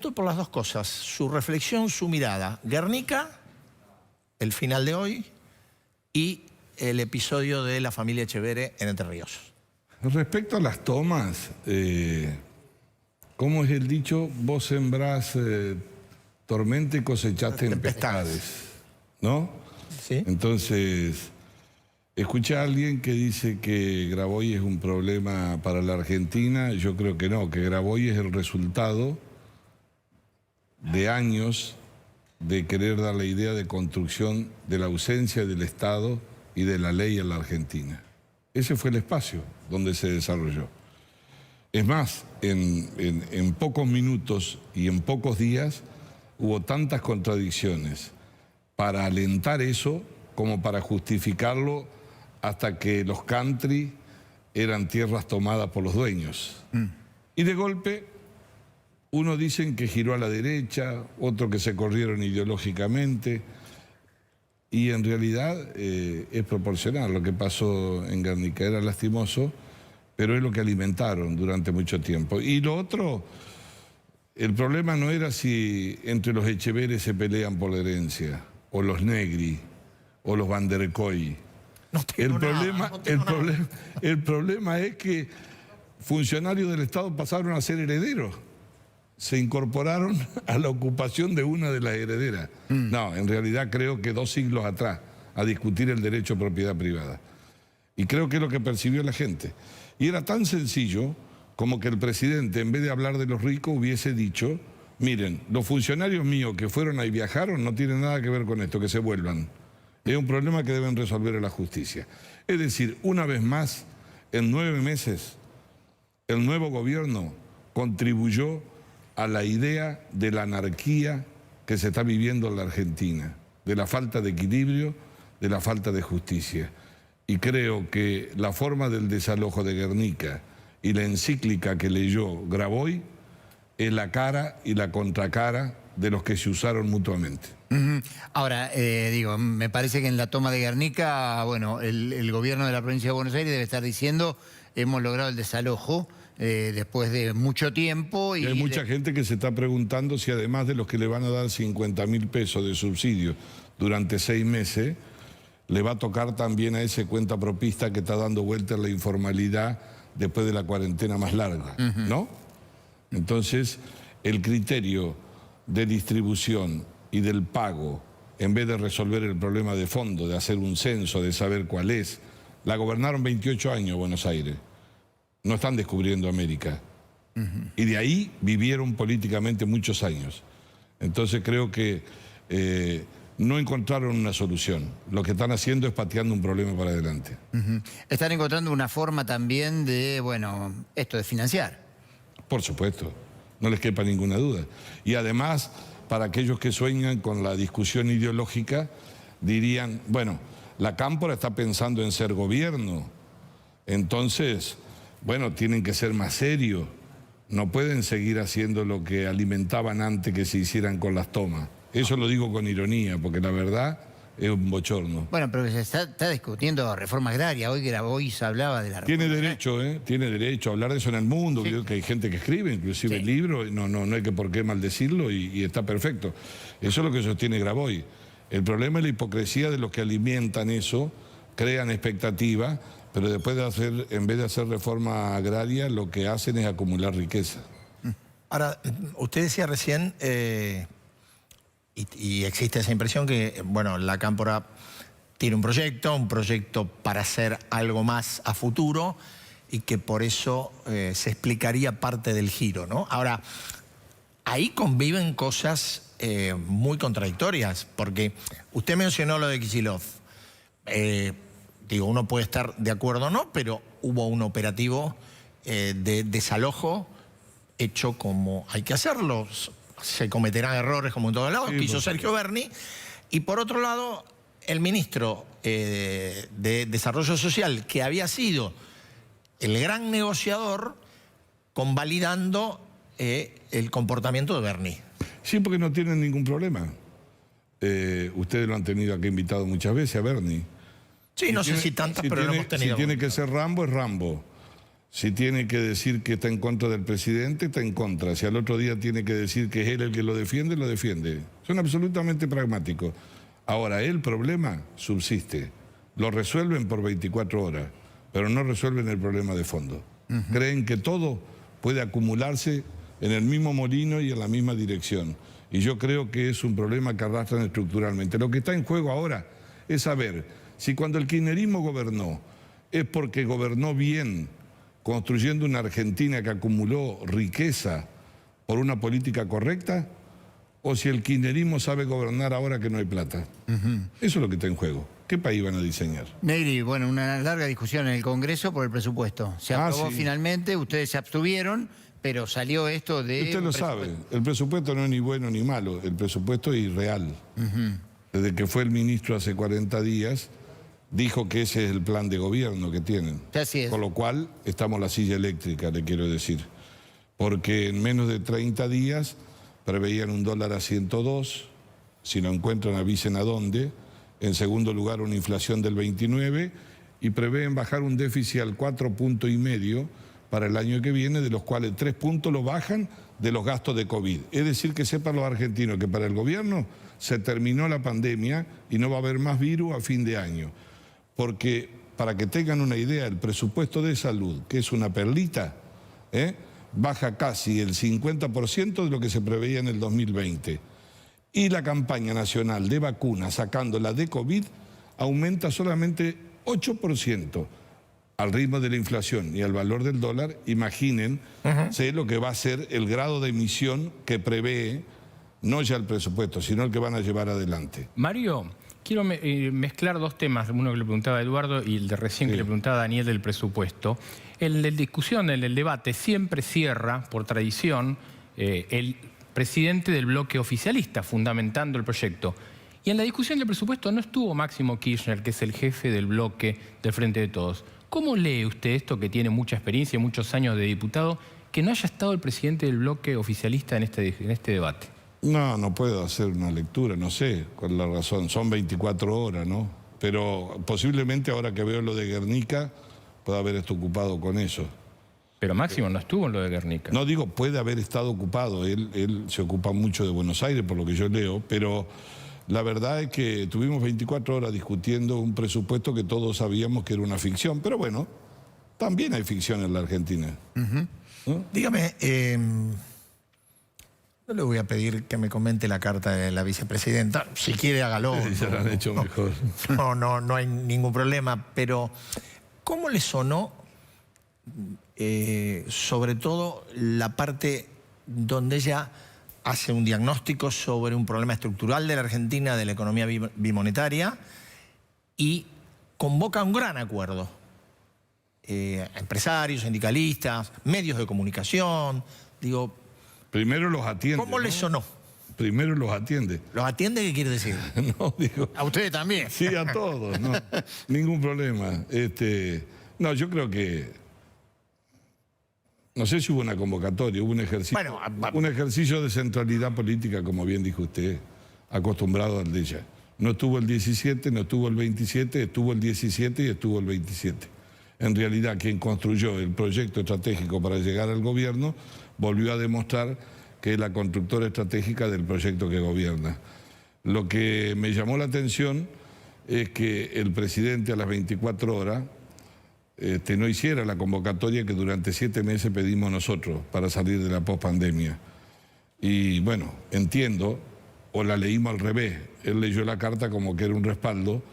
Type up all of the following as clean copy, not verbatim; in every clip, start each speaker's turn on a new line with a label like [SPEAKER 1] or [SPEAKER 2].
[SPEAKER 1] pregunto por las dos cosas, su reflexión, su mirada. Guernica, el final de hoy, y el episodio de la familia Etcheverry en Entre Ríos.
[SPEAKER 2] Respecto a las tomas, ¿cómo es el dicho? Vos sembrás tormenta y cosechaste tempestades, ¿no?
[SPEAKER 1] Sí.
[SPEAKER 2] Entonces, escuché a alguien que dice que Graboy es un problema para la Argentina. Yo creo que no, que Graboy es el resultado de años de querer dar la idea de construcción de la ausencia del Estado y de la ley en la Argentina. Ese fue el espacio donde se desarrolló. Es más, en pocos minutos y en pocos días hubo tantas contradicciones para alentar eso como para justificarlo, hasta que los country eran tierras tomadas por los dueños. Y de golpe, unos dicen que giró a la derecha, otros que se corrieron ideológicamente, y en realidad es proporcional. Lo que pasó en Guernica era lastimoso, pero es lo que alimentaron durante mucho tiempo. Y lo otro, el problema no era si entre los Etcheverry se pelean por la herencia, o los Negri, o los Van der Kooi. El problema es que funcionarios del Estado pasaron a ser herederos. Se incorporaron a la ocupación de una de las herederas. No, en realidad creo que 2 siglos atrás, a discutir el derecho a propiedad privada. Y creo que es lo que percibió la gente. Y era tan sencillo como que el presidente, en vez de hablar de los ricos, hubiese dicho: miren, los funcionarios míos que fueron ahí y viajaron no tienen nada que ver con esto, que se vuelvan. Es un problema que deben resolver en la justicia. Es decir, una vez más, en 9 meses, el nuevo gobierno contribuyó a la idea de la anarquía que se está viviendo en la Argentina, de la falta de equilibrio, de la falta de justicia. Y creo que la forma del desalojo de Guernica y la encíclica que leyó Graboy es la cara y la contracara de los que se usaron mutuamente.
[SPEAKER 3] Ahora, digo, me parece que en la toma de Guernica, bueno, el gobierno de la provincia de Buenos Aires debe estar diciendo: hemos logrado el desalojo después de mucho tiempo.
[SPEAKER 2] Y hay mucha gente que se está preguntando si, además de los que le van a dar 50.000 pesos de subsidio durante 6 meses, le va a tocar también a ese cuentapropista que está dando vuelta en la informalidad después de la cuarentena más larga, ¿no? Entonces, el criterio de distribución y del pago, en vez de resolver el problema de fondo, de hacer un censo, de saber cuál es. La gobernaron 28 años Buenos Aires. No están descubriendo América. Y de ahí vivieron políticamente muchos años. Entonces creo que no encontraron una solución. Lo que están haciendo es pateando un problema para adelante.
[SPEAKER 3] Están encontrando una forma también de, bueno, esto de financiar.
[SPEAKER 2] Por supuesto, no les quepa ninguna duda. Y además, para aquellos que sueñan con la discusión ideológica, dirían: bueno, la Cámpora está pensando en ser gobierno, entonces, bueno, tienen que ser más serios, no pueden seguir haciendo lo que alimentaban antes que se hicieran con las tomas. Eso lo digo con ironía, porque la verdad es un bochorno.
[SPEAKER 3] Bueno, pero se está discutiendo reforma agraria. Hoy Graboy se hablaba de la reforma
[SPEAKER 2] agraria. Tiene derecho a hablar de eso en el mundo. Sí. Creo que hay gente que escribe, inclusive libros, no hay que por qué maldecirlo, y está perfecto. Eso es lo que sostiene Graboy. El problema es la hipocresía de los que alimentan eso, crean expectativas, pero después en vez de hacer reforma agraria, lo que hacen es acumular riqueza.
[SPEAKER 1] Ahora, usted decía recién, y existe esa impresión que, bueno, la Cámpora tiene un proyecto para hacer algo más a futuro, y que por eso se explicaría parte del giro, ¿no? Ahora, ahí conviven cosas muy contradictorias, porque usted mencionó lo de Kicillof. Digo, uno puede estar de acuerdo o no, pero hubo un operativo de desalojo hecho como hay que hacerlo. Se cometerán errores como en todos lados, que hizo Sergio Berni. Y por otro lado, el ministro de Desarrollo Social, que había sido el gran negociador, convalidando el comportamiento de Berni.
[SPEAKER 2] Sí, porque no tienen ningún problema. Ustedes lo han tenido aquí invitado muchas veces a Berni.
[SPEAKER 1] Sí, no sé si tantas, pero lo hemos tenido.
[SPEAKER 2] Si tiene que ser Rambo, es Rambo. Si tiene que decir que está en contra del presidente, está en contra. Si al otro día tiene que decir que es él el que lo defiende, lo defiende. Son absolutamente pragmáticos. Ahora, el problema subsiste. Lo resuelven por 24 horas, pero no resuelven el problema de fondo. Creen que todo puede acumularse en el mismo molino y en la misma dirección. Y yo creo que es un problema que arrastran estructuralmente. Lo que está en juego ahora es saber si cuando el kirchnerismo gobernó es porque gobernó bien, construyendo una Argentina que acumuló riqueza por una política correcta, o si el kirchnerismo sabe gobernar ahora que no hay plata. Eso es lo que está en juego. ¿Qué país van a diseñar?
[SPEAKER 3] Negri, bueno, una larga discusión en el Congreso por el presupuesto. Se aprobó finalmente, ustedes se abstuvieron, pero salió esto de...
[SPEAKER 2] Usted lo sabe, el presupuesto no es ni bueno ni malo, el presupuesto es irreal. Desde que fue el ministro hace 40 días, dijo que ese es el plan de gobierno que tienen.
[SPEAKER 3] Así es.
[SPEAKER 2] Con lo cual, estamos en la silla eléctrica, le quiero decir. Porque en menos de 30 días preveían un dólar a 102, si lo encuentran avisen a dónde. En segundo lugar, una inflación del 29 y prevén bajar un déficit al 4,5 para el año que viene, de los cuales 3 puntos lo bajan de los gastos de COVID. Es decir, que sepan los argentinos que para el gobierno se terminó la pandemia y no va a haber más virus a fin de año. Porque, para que tengan una idea, el presupuesto de salud, que es una perlita, baja casi el 50% de lo que se preveía en el 2020. Y la campaña nacional de vacunas, sacándola de COVID, aumenta solamente 8%. Al ritmo de la inflación y al valor del dólar, imagínense lo que va a ser el grado de emisión que prevé, no ya el presupuesto, sino el que van a llevar adelante.
[SPEAKER 4] Mario, quiero mezclar dos temas, uno que le preguntaba a Eduardo y el de recién que le preguntaba a Daniel del presupuesto. En la discusión, en el debate, siempre cierra, por tradición, el presidente del bloque oficialista, fundamentando el proyecto. Y en la discusión del presupuesto no estuvo Máximo Kirchner, que es el jefe del bloque del Frente de Todos. ¿Cómo lee usted esto, que tiene mucha experiencia y muchos años de diputado, que no haya estado el presidente del bloque oficialista en este debate?
[SPEAKER 2] No puedo hacer una lectura, no sé cuál es la razón. Son 24 horas, ¿no? Pero posiblemente ahora que veo lo de Guernica, pueda haber estado ocupado con eso.
[SPEAKER 4] Pero Máximo no estuvo en lo de Guernica.
[SPEAKER 2] No digo, puede haber estado ocupado. Él se ocupa mucho de Buenos Aires, por lo que yo leo, pero la verdad es que tuvimos 24 horas discutiendo un presupuesto que todos sabíamos que era una ficción. Pero bueno, también hay ficción en la Argentina. ¿No?
[SPEAKER 1] Dígame, no le voy a pedir que me comente la carta de la vicepresidenta. Si quiere, hágalo.
[SPEAKER 2] Ya lo han hecho mejor.
[SPEAKER 1] No hay ningún problema. Pero, ¿cómo le sonó, sobre todo, la parte donde ella hace un diagnóstico sobre un problema estructural de la Argentina, de la economía bimonetaria, y convoca un gran acuerdo? Empresarios, sindicalistas, medios de comunicación, digo...
[SPEAKER 2] Primero los atiende.
[SPEAKER 1] ¿Cómo le sonó?
[SPEAKER 2] Primero los atiende.
[SPEAKER 1] ¿Los atiende qué quiere decir?
[SPEAKER 2] No, digo...
[SPEAKER 3] ¿A ustedes también?
[SPEAKER 2] Sí, a todos, no. Ningún problema. No, yo creo que... No sé si hubo una convocatoria, hubo un ejercicio, un ejercicio de centralidad política, como bien dijo usted, acostumbrado al de ella. No estuvo el 17, no estuvo el 27, estuvo el 17 y estuvo el 27. En realidad, quien construyó el proyecto estratégico para llegar al gobierno volvió a demostrar que es la constructora estratégica del proyecto que gobierna. Lo que me llamó la atención es que el presidente a las 24 horas no hiciera la convocatoria que durante 7 meses pedimos nosotros para salir de la pospandemia. Y bueno, entiendo, o la leímos al revés. Él leyó la carta como que era un respaldo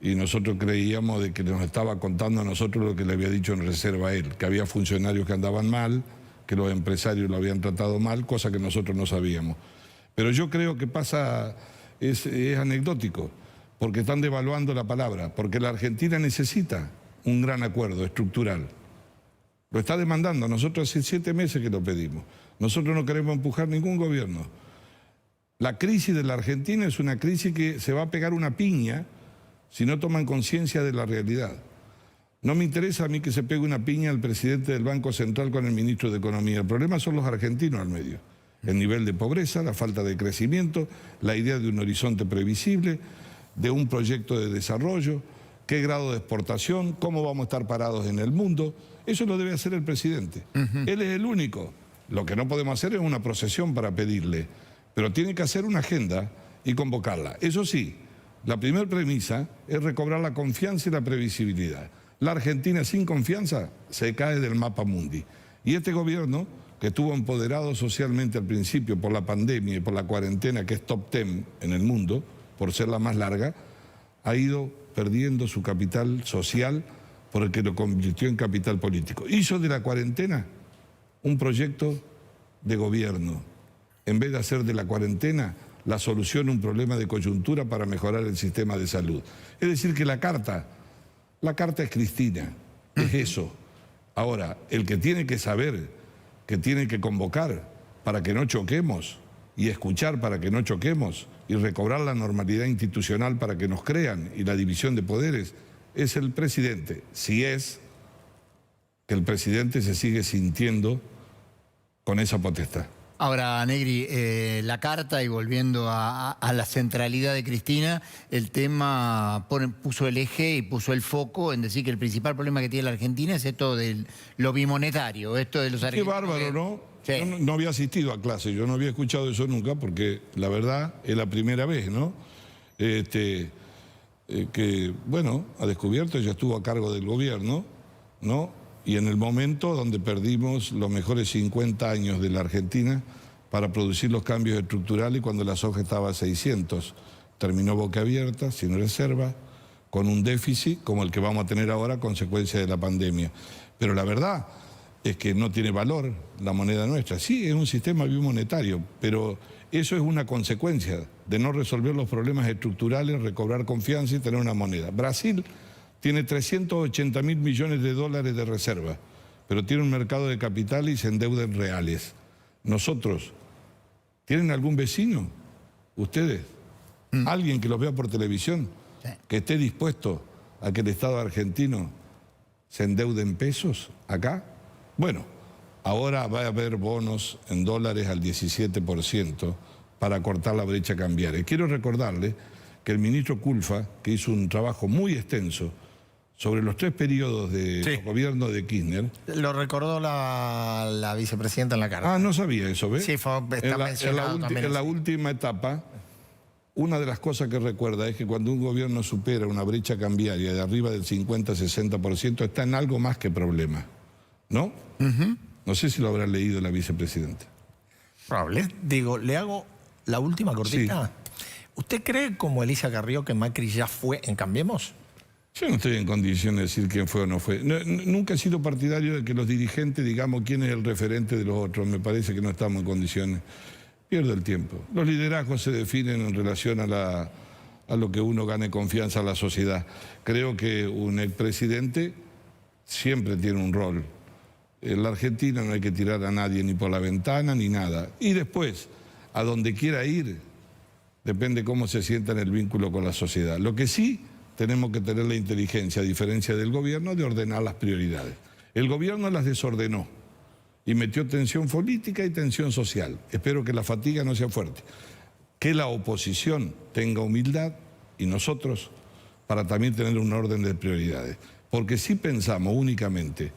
[SPEAKER 2] y nosotros creíamos de que nos estaba contando a nosotros lo que le había dicho en reserva a él, que había funcionarios que andaban mal, que los empresarios lo habían tratado mal, cosa que nosotros no sabíamos. Pero yo creo que pasa, es anecdótico, porque están devaluando la palabra, porque la Argentina necesita un gran acuerdo estructural. Lo está demandando, nosotros hace 7 meses que lo pedimos. Nosotros no queremos empujar ningún gobierno. La crisis de la Argentina es una crisis que se va a pegar una piña si no toman conciencia de la realidad. No me interesa a mí que se pegue una piña al presidente del Banco Central con el ministro de Economía. El problema son los argentinos al medio. El nivel de pobreza, la falta de crecimiento, la idea de un horizonte previsible, de un proyecto de desarrollo. qué grado de exportación, cómo vamos a estar parados en el mundo. Eso lo debe hacer el presidente. Él es el único. Lo que no podemos hacer es una procesión para pedirle, pero tiene que hacer una agenda y convocarla. Eso sí, la primera premisa es recobrar la confianza y la previsibilidad. La Argentina sin confianza se cae del mapa mundi. Y este gobierno, que estuvo empoderado socialmente al principio por la pandemia y por la cuarentena, que es top 10 en el mundo, por ser la más larga, ha ido perdiendo su capital social porque lo convirtió en capital político. Hizo de la cuarentena un proyecto de gobierno, en vez de hacer de la cuarentena la solución a un problema de coyuntura para mejorar el sistema de salud. Es decir, que la carta es Cristina, es eso. Ahora, el que tiene que saber, que tiene que convocar para que no choquemos y escuchar para que no choquemos y recobrar la normalidad institucional para que nos crean y la división de poderes, es el presidente. Si es que el presidente se sigue sintiendo con esa potestad.
[SPEAKER 3] Ahora, Negri, la carta, y volviendo a la centralidad de Cristina, el tema puso el eje y puso el foco en decir que el principal problema que tiene la Argentina es esto de lo bimonetario, esto de los argentinos. Qué bárbaro,
[SPEAKER 2] ¿no?
[SPEAKER 3] Sí.
[SPEAKER 2] Yo no había asistido a clase, yo no había escuchado eso nunca, porque la verdad es la primera vez, ¿no? Que, bueno, ha descubierto, ya estuvo a cargo del gobierno, ¿no? Y en el momento donde perdimos los mejores 50 años de la Argentina para producir los cambios estructurales, cuando la soja estaba a 600, terminó boca abierta, sin reserva, con un déficit como el que vamos a tener ahora a consecuencia de la pandemia. Pero la verdad es que no tiene valor la moneda nuestra. Sí, es un sistema bimonetario, pero eso es una consecuencia de no resolver los problemas estructurales, recobrar confianza y tener una moneda. Brasil tiene 380.000 millones de dólares de reserva, pero tiene un mercado de capital y se endeuda en reales. Nosotros, ¿tienen algún vecino? ¿Ustedes? ¿Alguien que los vea por televisión? Sí. ¿Que esté dispuesto a que el Estado argentino se endeude en pesos acá? Bueno, ahora va a haber bonos en dólares al 17% para cortar la brecha cambiaria. Quiero recordarle que el ministro Culfa, que hizo un trabajo muy extenso sobre los 3 periodos de gobierno de Kirchner.
[SPEAKER 1] Lo recordó la vicepresidenta en la carta.
[SPEAKER 2] Ah, no sabía eso, ¿ves?
[SPEAKER 1] Sí, está mencionado también.
[SPEAKER 2] En la última etapa, una de las cosas que recuerda es que cuando un gobierno supera una brecha cambiaria de arriba del 50-60%, está en algo más que problema, ¿no? No sé si lo habrá leído la vicepresidenta.
[SPEAKER 1] Probable. Digo, le hago la última cortita. Sí. ¿Usted cree, como Elisa Carrió, que Macri ya fue en Cambiemos?
[SPEAKER 2] Yo no estoy en condiciones de decir quién fue o no fue. Nunca he sido partidario de que los dirigentes digamos quién es el referente de los otros. Me parece que no estamos en condiciones. Pierdo el tiempo. Los liderazgos se definen en relación a lo que uno gane confianza a la sociedad. Creo que un expresidente siempre tiene un rol. En la Argentina no hay que tirar a nadie ni por la ventana ni nada. Y después, a donde quiera ir, depende cómo se sienta en el vínculo con la sociedad. Lo que sí tenemos que tener la inteligencia, a diferencia del gobierno, de ordenar las prioridades. El gobierno las desordenó y metió tensión política y tensión social. Espero que la fatiga no sea fuerte. Que la oposición tenga humildad y nosotros para también tener un orden de prioridades. Porque si pensamos únicamente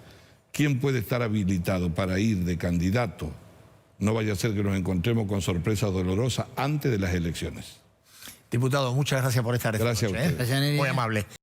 [SPEAKER 2] quién puede estar habilitado para ir de candidato, no vaya a ser que nos encontremos con sorpresas dolorosas antes de las elecciones.
[SPEAKER 1] Diputado, muchas gracias por estar esta noche.
[SPEAKER 2] Gracias a usted.
[SPEAKER 1] Muy amable.